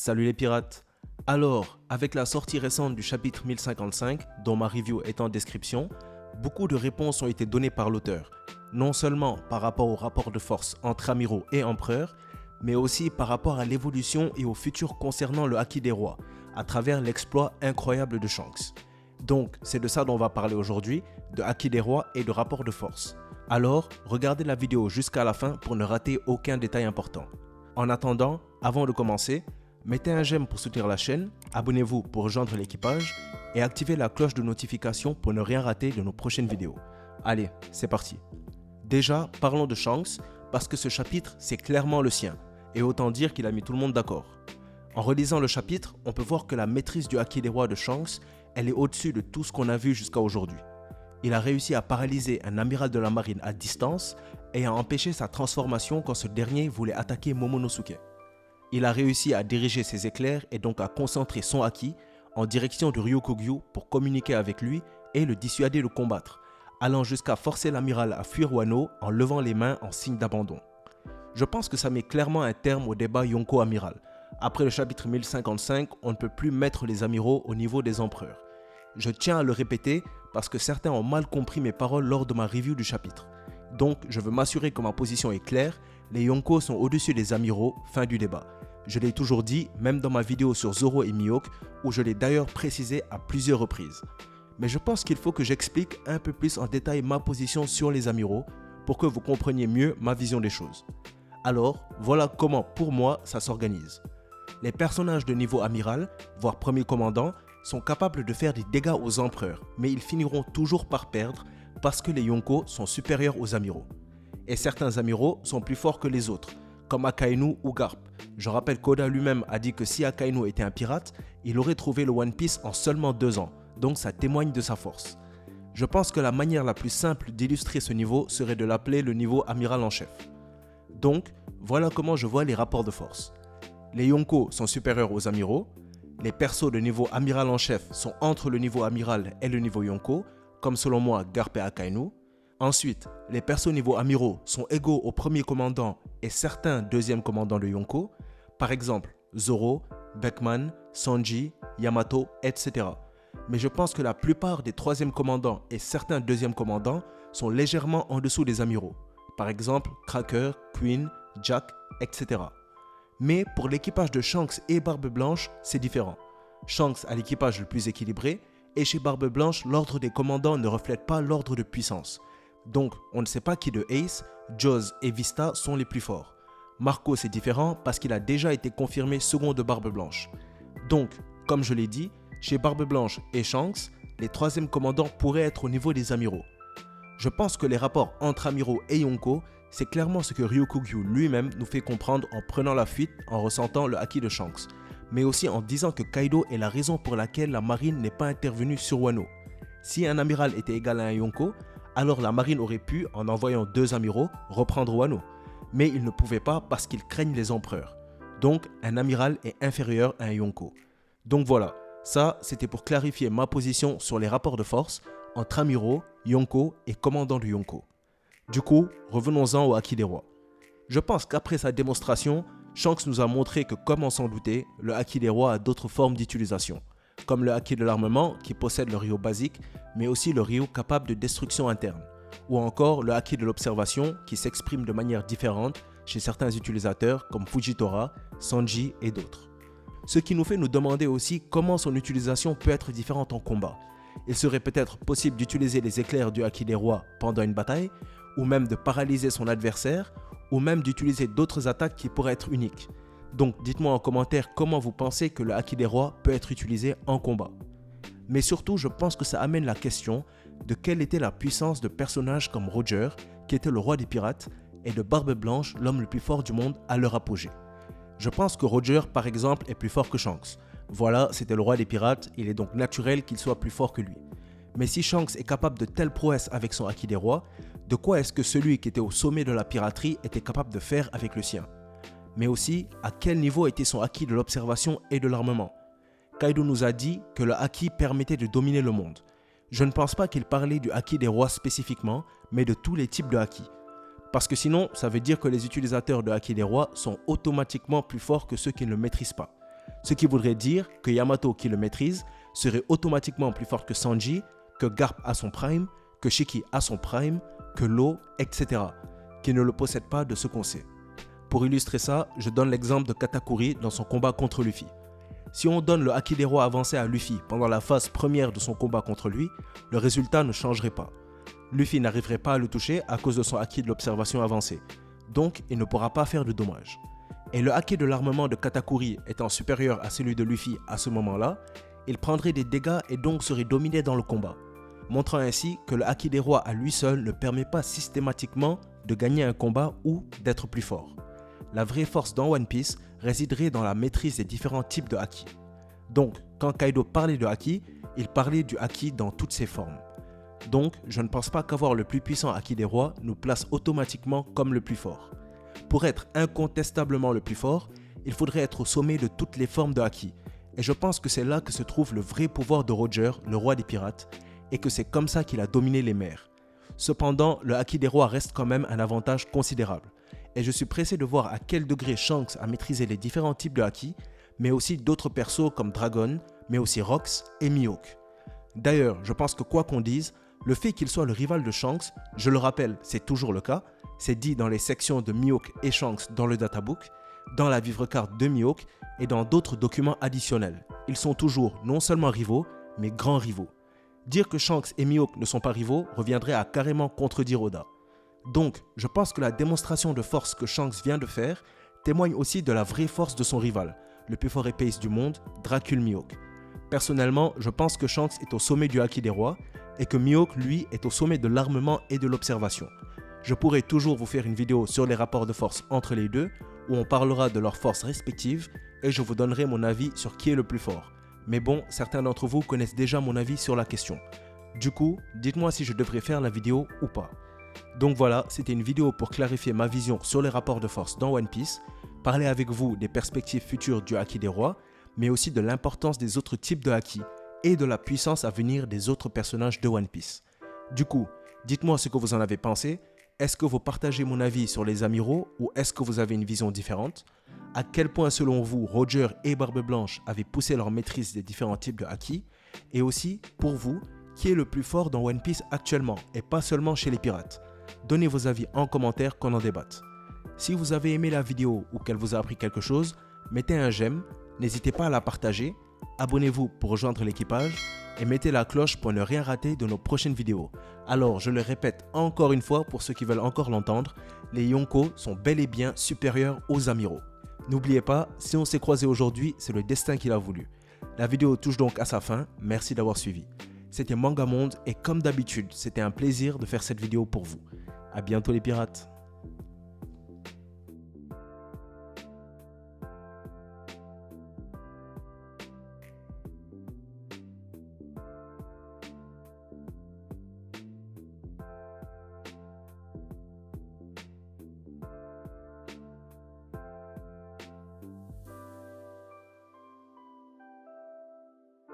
Salut les pirates! Alors, avec la sortie récente du chapitre 1055, dont ma review est en description, beaucoup de réponses ont été données par l'auteur, non seulement par rapport au rapport de force entre amiraux et empereurs, mais aussi par rapport à l'évolution et au futur concernant le Haki des rois, à travers l'exploit incroyable de Shanks. Donc, c'est de ça dont on va parler aujourd'hui, de Haki des rois et de rapport de force. Alors, regardez la vidéo jusqu'à la fin pour ne rater aucun détail important. En attendant, avant de commencer, mettez un j'aime pour soutenir la chaîne, abonnez-vous pour rejoindre l'équipage et activez la cloche de notification pour ne rien rater de nos prochaines vidéos. Allez, c'est parti. Déjà, parlons de Shanks parce que ce chapitre, c'est clairement le sien et autant dire qu'il a mis tout le monde d'accord. En relisant le chapitre, on peut voir que la maîtrise du Haki des rois de Shanks, elle est au-dessus de tout ce qu'on a vu jusqu'à aujourd'hui. Il a réussi à paralyser un amiral de la marine à distance et à empêcher sa transformation quand ce dernier voulait attaquer Momonosuke. Il a réussi à diriger ses éclairs et donc à concentrer son Haki en direction de Ryukugyu pour communiquer avec lui et le dissuader de combattre, allant jusqu'à forcer l'amiral à fuir Wano en levant les mains en signe d'abandon. Je pense que ça met clairement un terme au débat Yonko-amiral. Après le chapitre 1055, on ne peut plus mettre les amiraux au niveau des empereurs. Je tiens à le répéter parce que certains ont mal compris mes paroles lors de ma review du chapitre. Donc, je veux m'assurer que ma position est claire, les Yonko sont au-dessus des amiraux, fin du débat. Je l'ai toujours dit, même dans ma vidéo sur Zoro et Mihawk, où je l'ai d'ailleurs précisé à plusieurs reprises. Mais je pense qu'il faut que j'explique un peu plus en détail ma position sur les amiraux, pour que vous compreniez mieux ma vision des choses. Alors, voilà comment, pour moi, ça s'organise. Les personnages de niveau amiral, voire premier commandant, sont capables de faire des dégâts aux empereurs, mais ils finiront toujours par perdre parce que les Yonko sont supérieurs aux amiraux. Et certains amiraux sont plus forts que les autres, comme Akainu ou Garp. Je rappelle qu'Oda lui-même a dit que si Akainu était un pirate, il aurait trouvé le One Piece en seulement 2 ans, donc ça témoigne de sa force. Je pense que la manière la plus simple d'illustrer ce niveau serait de l'appeler le niveau amiral en chef. Donc, voilà comment je vois les rapports de force. Les Yonko sont supérieurs aux amiraux, les persos de niveau amiral en chef sont entre le niveau amiral et le niveau Yonko, comme selon moi Garp et Akainu. Ensuite, les persos niveau amiraux sont égaux au premier commandant et certains deuxièmes commandants de Yonko, par exemple Zoro, Beckman, Sanji, Yamato, etc. Mais je pense que la plupart des troisièmes commandants et certains deuxièmes commandants sont légèrement en dessous des amiraux, par exemple Cracker, Queen, Jack, etc. Mais pour l'équipage de Shanks et Barbe Blanche, c'est différent. Shanks a l'équipage le plus équilibré et chez Barbe Blanche, l'ordre des commandants ne reflète pas l'ordre de puissance. Donc, on ne sait pas qui de Ace, Jaws et Vista sont les plus forts. Marco c'est différent parce qu'il a déjà été confirmé second de Barbe Blanche. Donc, comme je l'ai dit, chez Barbe Blanche et Shanks, les troisièmes commandants pourraient être au niveau des amiraux. Je pense que les rapports entre amiraux et Yonko, c'est clairement ce que Ryukugyu lui-même nous fait comprendre en prenant la fuite en ressentant le Haki de Shanks, mais aussi en disant que Kaido est la raison pour laquelle la marine n'est pas intervenue sur Wano. Si un amiral était égal à un Yonko, alors la marine aurait pu, en envoyant 2 amiraux, reprendre Wano. Mais ils ne pouvaient pas parce qu'ils craignent les empereurs. Donc, un amiral est inférieur à un Yonko. Donc voilà, ça c'était pour clarifier ma position sur les rapports de force entre amiraux, Yonko et commandant du Yonko. Du coup, revenons-en au Haki des rois. Je pense qu'après sa démonstration, Shanks nous a montré que, comme on s'en doutait, le Haki des rois a d'autres formes d'utilisation, comme le Haki de l'armement qui possède le Ryo basique, mais aussi le Ryo capable de destruction interne, ou encore le Haki de l'observation qui s'exprime de manière différente chez certains utilisateurs comme Fujitora, Sanji et d'autres. Ce qui nous fait nous demander aussi comment son utilisation peut être différente en combat. Il serait peut-être possible d'utiliser les éclairs du Haki des rois pendant une bataille, ou même de paralyser son adversaire, ou même d'utiliser d'autres attaques qui pourraient être uniques. Donc dites-moi en commentaire comment vous pensez que le Haki des rois peut être utilisé en combat. Mais surtout, je pense que ça amène la question de quelle était la puissance de personnages comme Roger, qui était le roi des pirates, et de Barbe Blanche, l'homme le plus fort du monde à leur apogée. Je pense que Roger, par exemple, est plus fort que Shanks. Voilà, c'était le roi des pirates, il est donc naturel qu'il soit plus fort que lui. Mais si Shanks est capable de telles prouesses avec son haki des rois, de quoi est-ce que celui qui était au sommet de la piraterie était capable de faire avec le sien? Mais aussi, à quel niveau était son haki de l'observation et de l'armement? Kaido nous a dit que le haki permettait de dominer le monde. Je ne pense pas qu'il parlait du haki des rois spécifiquement, mais de tous les types de haki. Parce que sinon, ça veut dire que les utilisateurs de haki des rois sont automatiquement plus forts que ceux qui ne le maîtrisent pas. Ce qui voudrait dire que Yamato qui le maîtrise serait automatiquement plus fort que Sanji, que Garp à son prime, que Shiki à son prime, que Law, etc. qui ne le possèdent pas de ce qu'on sait. Pour illustrer ça, je donne l'exemple de Katakuri dans son combat contre Luffy. Si on donne le haki des rois avancé à Luffy pendant la phase première de son combat contre lui, le résultat ne changerait pas. Luffy n'arriverait pas à le toucher à cause de son haki de l'observation avancée, donc il ne pourra pas faire de dommages. Et le haki de l'armement de Katakuri étant supérieur à celui de Luffy à ce moment-là, il prendrait des dégâts et donc serait dominé dans le combat, montrant ainsi que le haki des rois à lui seul ne permet pas systématiquement de gagner un combat ou d'être plus fort. La vraie force dans One Piece résiderait dans la maîtrise des différents types de haki. Donc, quand Kaido parlait de haki, il parlait du haki dans toutes ses formes. Donc, je ne pense pas qu'avoir le plus puissant haki des rois nous place automatiquement comme le plus fort. Pour être incontestablement le plus fort, il faudrait être au sommet de toutes les formes de haki. Et je pense que c'est là que se trouve le vrai pouvoir de Roger, le roi des pirates, et que c'est comme ça qu'il a dominé les mers. Cependant, le haki des rois reste quand même un avantage considérable. Et je suis pressé de voir à quel degré Shanks a maîtrisé les différents types de haki, mais aussi d'autres persos comme Dragon, mais aussi Rox et Mihawk. D'ailleurs, je pense que quoi qu'on dise, le fait qu'il soit le rival de Shanks, je le rappelle, c'est toujours le cas, c'est dit dans les sections de Mihawk et Shanks dans le databook, dans la vivre-carte de Mihawk et dans d'autres documents additionnels. Ils sont toujours non seulement rivaux, mais grands rivaux. Dire que Shanks et Mihawk ne sont pas rivaux reviendrait à carrément contredire Oda. Donc, je pense que la démonstration de force que Shanks vient de faire témoigne aussi de la vraie force de son rival, le plus fort épéiste du monde, Dracul Mihawk. Personnellement, je pense que Shanks est au sommet du haki des rois et que Mihawk, lui, est au sommet de l'armement et de l'observation. Je pourrais toujours vous faire une vidéo sur les rapports de force entre les deux, où on parlera de leurs forces respectives et je vous donnerai mon avis sur qui est le plus fort. Mais bon, certains d'entre vous connaissent déjà mon avis sur la question. Du coup, dites-moi si je devrais faire la vidéo ou pas. Donc voilà, c'était une vidéo pour clarifier ma vision sur les rapports de force dans One Piece, parler avec vous des perspectives futures du haki des rois, mais aussi de l'importance des autres types de haki et de la puissance à venir des autres personnages de One Piece. Du coup, dites-moi ce que vous en avez pensé. Est-ce que vous partagez mon avis sur les amiraux ou est-ce que vous avez une vision différente? À quel point selon vous, Roger et Barbe Blanche avaient poussé leur maîtrise des différents types de haki? Et aussi, pour vous, qui est le plus fort dans One Piece actuellement et pas seulement chez les pirates? Donnez vos avis en commentaire qu'on en débatte. Si vous avez aimé la vidéo ou qu'elle vous a appris quelque chose, mettez un j'aime, n'hésitez pas à la partager, abonnez-vous pour rejoindre l'équipage et mettez la cloche pour ne rien rater de nos prochaines vidéos. Alors, je le répète encore une fois pour ceux qui veulent encore l'entendre, les Yonko sont bel et bien supérieurs aux amiraux. N'oubliez pas, si on s'est croisés aujourd'hui, c'est le destin qui l'a voulu. La vidéo touche donc à sa fin, merci d'avoir suivi. C'était Mangamonde et comme d'habitude, c'était un plaisir de faire cette vidéo pour vous. À bientôt les pirates.